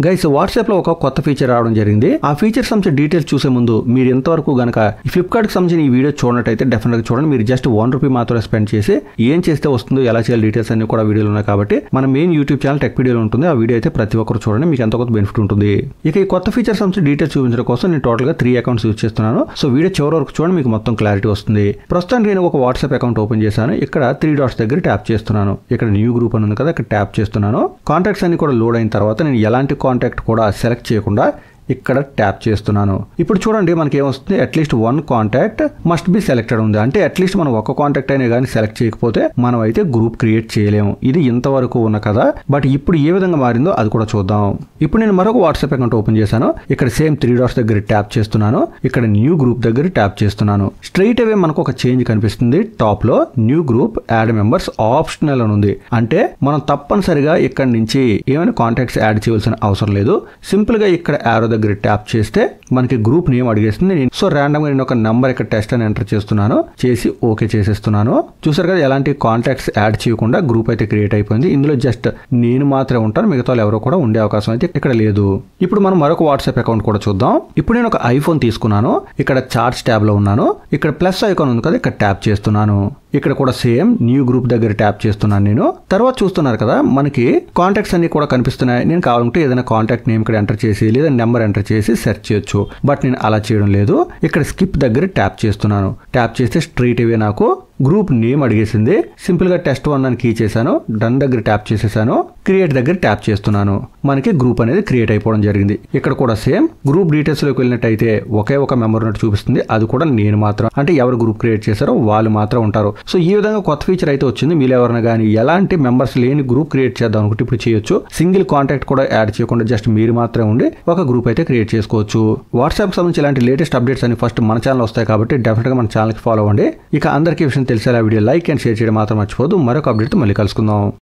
Guys WhatsApp లో ఒక కొత్త ఫీచర్ రావడం జరిగింది. ఆ ఫీచర్ సంబంధించిన డీటెయిల్స్ చూసే ముందు మీరు ఎంతవరకు గనక ఫ్లిప్కార్ట్ కి సంబంధించిన ఈ వీడియో చూడనట్టయితే డెఫినెట్ గా చూడండి. మీరు జస్ట్ ₹1 మాత్రమే స్పెండ్ చేసి ఏం చేస్తే వస్తుందో ఎలా చేయాలి డీటెయిల్స్ అన్ని కూడా వీడియోలు ఉన్నాయి కాబట్టి మన మెయిన్ యూట్యూబ్ ఛానల్ టెక్ వీడియోలు ఉంటుంది. ఆ వీడియో అయితే ప్రతి ఒక్కరు చూడండి, మీకు ఎంతో కొంత బెనిఫిట్ ఉంటుంది. ఇక ఈ కొత్త ఫీచర్ సంబంధించిన డీటెయిల్స్ చూపించడం కోసం నేను టోటల్ గా 3 అకౌంట్స్ యూజ్ చేస్తున్నాను. సో వీడియో చివరి వరకు చూడండి, మీకు మొత్తం క్లారిటీ వస్తుంది. ప్రస్తుతానికి నేను ఒక వాట్సాప్ అకౌంట్ ఓపెన్ చేశాను. ఇక్కడ 3 డాట్స్ దగ్గర ట్యాప్ చేస్తున్నాను. ఇక్కడ న్యూ గ్రూప్ అని ఉంది కదా, ఇక్కడ ట్యాప్ చేస్తున్నాను. కాంటాక్ట్స్ అన్ని కూడా లోడ్ అయిన తర్వాత నేను ఎలాంటి కాంటాక్ట్ కూడా సెలెక్ట్ చేయకుండా ఇక్కడ ట్యాప్ చేస్తున్నాను. ఇప్పుడు చూడండి మనకి ఏమొస్తుంది, at least 1 contact must be selected ఉంది. అంటే అట్లీస్ట్ మనం ఒక కాంటాక్ట్ అయినా కానీ సెలెక్ట్ చేయకపోతే మనం అయితే గ్రూప్ క్రియేట్ చేయలేము. ఇది ఇంతవరకు ఉన్న కదా, బట్ ఇప్పుడు ఏ విధంగా మారిందో అది కూడా చూద్దాం. ఇప్పుడు నేను మరొక వాట్సాప్ అకౌంట్ ఓపెన్ చేశాను. ఇక్కడ సేమ్ 3 డాట్స్ దగ్గర ట్యాప్ చేస్తున్నాను. ఇక్కడ న్యూ గ్రూప్ దగ్గర ట్యాప్ చేస్తున్నాను. స్ట్రైట్ అవే మనకు ఒక చేంజ్ కనిపిస్తుంది. టాప్ లో new group add members optional అని ఉంది. అంటే మనం తప్పనిసరిగా ఇక్కడ నుంచి ఏమైనా కాంటాక్ట్స్ యాడ్ చేయవలసిన అవసరం లేదు. సింపుల్ గా ఇక్కడ యారో దగ్గర ట్యాప్ చేస్తే మనకి గ్రూప్ నేమ్ అడిగేస్తుంది. సో ర్యాండమ్ గా నేను ఒక నంబర్ ఇక్కడ టెస్ట్ అని ఎంటర్ చేస్తున్నాను, చేసి ఓకే చేసేస్తున్నాను. చూసారు కదా, ఎలాంటి కాంటాక్ట్స్ యాడ్ చేయకుండా గ్రూప్ అయితే క్రియేట్ అయిపోయింది. ఇందులో జస్ట్ నేను మాత్రమే ఉంటాను, మిగతా ఎవరో కూడా ఉండే అవకాశం అయితే ఇక్కడ లేదు. ఇప్పుడు మనం మరొక వాట్సాప్ అకౌంట్ కూడా చూద్దాం. ఇప్పుడు నేను ఒక ఐఫోన్ తీసుకున్నాను. ఇక్కడ చార్ట్స్ ట్యాబ్ లో ఉన్నాను. ఇక్కడ ప్లస్ ఐకాన్ ఉంది కదా, ఇక్కడ ట్యాప్ చేస్తున్నాను. ఇక్కడ కూడా సేమ్ న్యూ గ్రూప్ దగ్గర ట్యాప్ చేస్తున్నాను నేను. తర్వాత చూస్తున్నారు కదా, మనకి కాంటాక్ట్స్ అన్ని కూడా కనిపిస్తున్నాయి. నేను కావాలంటే ఏదైనా కాంటాక్ట్ నేమ్ ఇక్కడ ఎంటర్ చేసి లేదా నెంబర్ ఎంటర్ చేసి సెర్చ్ చేయొచ్చు. బట్ నేను అలా చేయడం లేదు. ఇక్కడ స్కిప్ దగ్గర ట్యాప్ చేస్తున్నాను. ట్యాప్ చేస్తే స్ట్రైట్ అవే నాకు గ్రూప్ నేమ్ అడిగేసింది. సింపుల్ గా test1 అని కీ చేశాను. డన్ దగ్గర ట్యాప్ చేసేసాను. క్రియేట్ దగ్గర ట్యాప్ చేస్తున్నాను. మనకి గ్రూప్ అనేది క్రియేట్ అయిపోవడం జరిగింది. ఇక్కడ కూడా సేమ్ గ్రూప్ డీటెయిల్స్ లోకి వెళ్ళినట్టయితే ఒకే ఒక మెంబర్ ఉన్నట్టు చూపిస్తుంది. అది కూడా నేను మాత్రం, అంటే ఎవరు గ్రూప్ క్రియేట్ చేశారో వాళ్ళు మాత్రం ఉంటారు. సో ఈ విధంగా కొత్త ఫీచర్ అయితే వచ్చింది. మీరు ఎవరైనా కానీ ఎలాంటి మెంబర్స్ లేని గ్రూప్ క్రియేట్ చేద్దాం అనుకుంటే ఇప్పుడు చేయొచ్చు. సింగిల్ కాంటాక్ట్ కూడా యాడ్ చేయకుండా జస్ట్ మీరు మాత్రమే ఉండి ఒక గ్రూప్ అయితే క్రియేట్ చేసుకోవచ్చు. వాట్సాప్ సంబంధించి ఇలాంటి లేటెస్ట్ అప్డేట్స్ అని ఫస్ట్ మన ఛానల్ వస్తాయి కాబట్టి డెఫినెట్ గా మన ఛానల్ కి ఫాలో అవ్వండి. ఇక అందరికీ విషయం తెలిసేలా వీడియో లైక్ అండ్ షేర్ చేయడం మాత్రం మర్చిపోదు. మరొక అప్డేట్ మళ్ళీ కలుసుకుందాం.